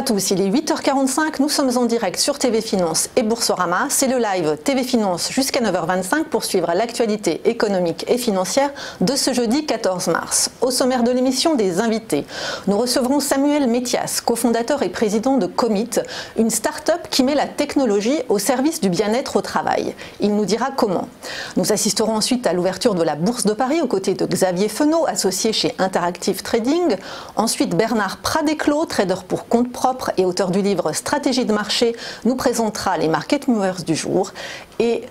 à tous, il est 8h45, nous sommes en direct sur TV Finance et Boursorama. C'est le live TV Finance jusqu'à 9h25 pour suivre l'actualité économique et financière de ce jeudi 14 mars. Au sommaire de l'émission, des invités. Nous recevrons Samuel Métias, cofondateur et président de Commit, une start-up qui met la technologie au service du bien-être au travail. Il nous dira comment. Nous assisterons ensuite à l'ouverture de la Bourse de Paris aux côtés de Xavier Fenot, associé chez Interactive Trading. Ensuite, Bernard Pradeclos, trader pour compte propre et auteur du livre Stratégie de marché, nous présentera les market movers du jour. Et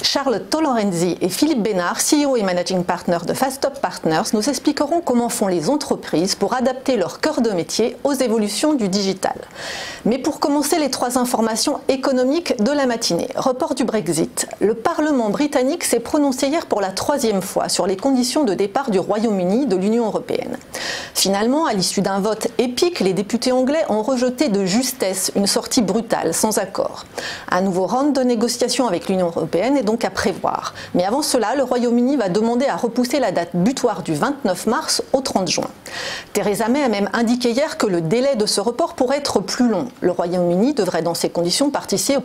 Charles Tolorenzi et Philippe Bénard, CEO et Managing Partner de Fastop Partners, nous expliqueront comment font les entreprises pour adapter leur cœur de métier aux évolutions du digital. Mais pour commencer, les trois informations économiques de la matinée. Report du Brexit. Le Parlement britannique s'est prononcé hier pour la troisième fois sur les conditions de départ du Royaume-Uni de l'Union européenne. Finalement, à l'issue d'un vote épique, les députés anglais ont rejeté de justesse une sortie brutale, sans accord. Un nouveau round de négociations avec l'Union européenne est donc à prévoir. Mais avant cela, le Royaume-Uni va demander à repousser la date butoir du 29 mars au 30 juin. Theresa May a même indiqué hier que le délai de ce report pourrait être plus long. Le Royaume-Uni devrait dans ces conditions participer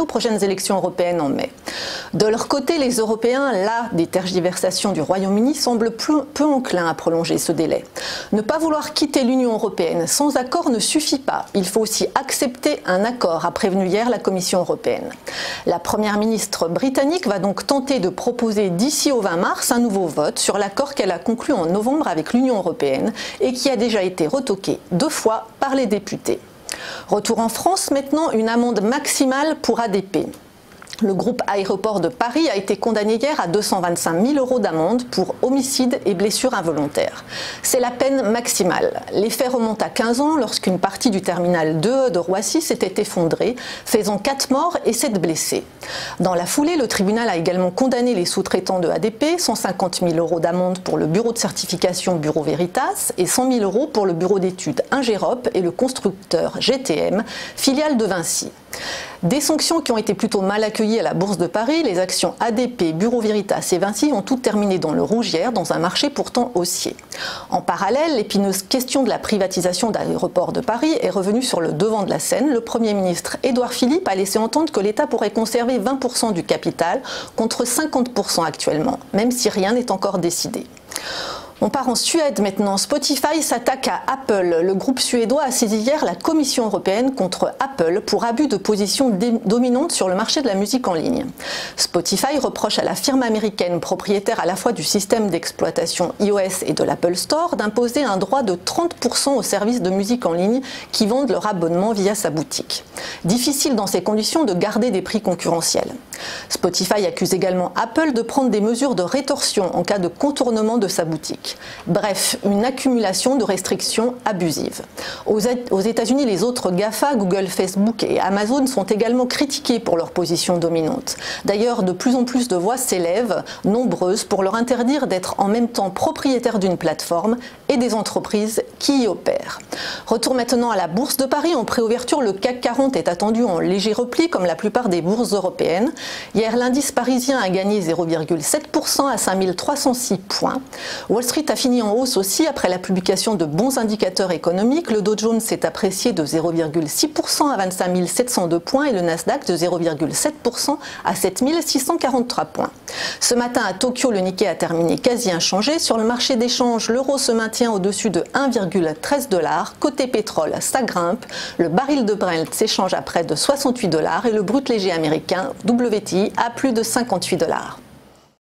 aux prochaines élections européennes en mai. De leur côté, les Européens, las des tergiversations du Royaume-Uni, semblent peu enclins à prolonger ce délai. Ne pas vouloir quitter l'Union européenne sans accord ne suffit pas. Il faut aussi accepter un accord, a prévenu hier la Commission européenne. La première ministre britannique va donc tenter de proposer d'ici au 20 mars un nouveau vote sur l'accord qu'elle a conclu en novembre avec l'Union européenne et qui a déjà été retoqué 2 fois par les députés. Retour en France maintenant, une amende maximale pour ADP. Le groupe Aéroports de Paris a été condamné hier à 225 000 € d'amende pour homicide et blessures involontaires. C'est la peine maximale. Les faits remontent à 15 ans lorsqu'une partie du terminal 2 de Roissy s'était effondrée, faisant 4 morts et 7 blessés. Dans la foulée, le tribunal a également condamné les sous-traitants de ADP, 150 000 € d'amende pour le bureau de certification Bureau Veritas et 100 000 € pour le bureau d'études Ingérop et le constructeur GTM, filiale de Vinci. Des sanctions qui ont été plutôt mal accueillies à la Bourse de Paris, les actions ADP, Bureau Veritas et Vinci ont toutes terminé dans le rouge hier dans un marché pourtant haussier. En parallèle, l'épineuse question de la privatisation d'Aéroports de Paris est revenue sur le devant de la scène. Le Premier ministre Édouard Philippe a laissé entendre que l'État pourrait conserver 20% du capital contre 50% actuellement, même si rien n'est encore décidé. On part en Suède maintenant. Spotify s'attaque à Apple. Le groupe suédois a saisi hier la Commission européenne contre Apple pour abus de position dominante sur le marché de la musique en ligne. Spotify reproche à la firme américaine, propriétaire à la fois du système d'exploitation iOS et de l'Apple Store, d'imposer un droit de 30% aux services de musique en ligne qui vendent leur abonnement via sa boutique. Difficile dans ces conditions de garder des prix concurrentiels. Spotify accuse également Apple de prendre des mesures de rétorsion en cas de contournement de sa boutique. Bref, une accumulation de restrictions abusives. Aux États-Unis, les autres GAFA, Google, Facebook et Amazon sont également critiqués pour leur position dominante. D'ailleurs, de plus en plus de voix s'élèvent, nombreuses, pour leur interdire d'être en même temps propriétaires d'une plateforme et des entreprises qui y opèrent. Retour maintenant à la Bourse de Paris. En préouverture, le CAC 40 est attendu en léger repli comme la plupart des bourses européennes. Hier, l'indice parisien a gagné 0,7% à 5306 points. Wall Street a fini en hausse aussi après la publication de bons indicateurs économiques. Le Dow Jones s'est apprécié de 0,6% à 25 702 points et le Nasdaq de 0,7% à 7 643 points. Ce matin à Tokyo, le Nikkei a terminé quasi inchangé. Sur le marché d'échange, l'euro se maintient au-dessus de 1,13 $. Côté pétrole, ça grimpe. Le baril de Brent s'échange à près de 68 $ et le brut léger américain WTI à plus de 58 $.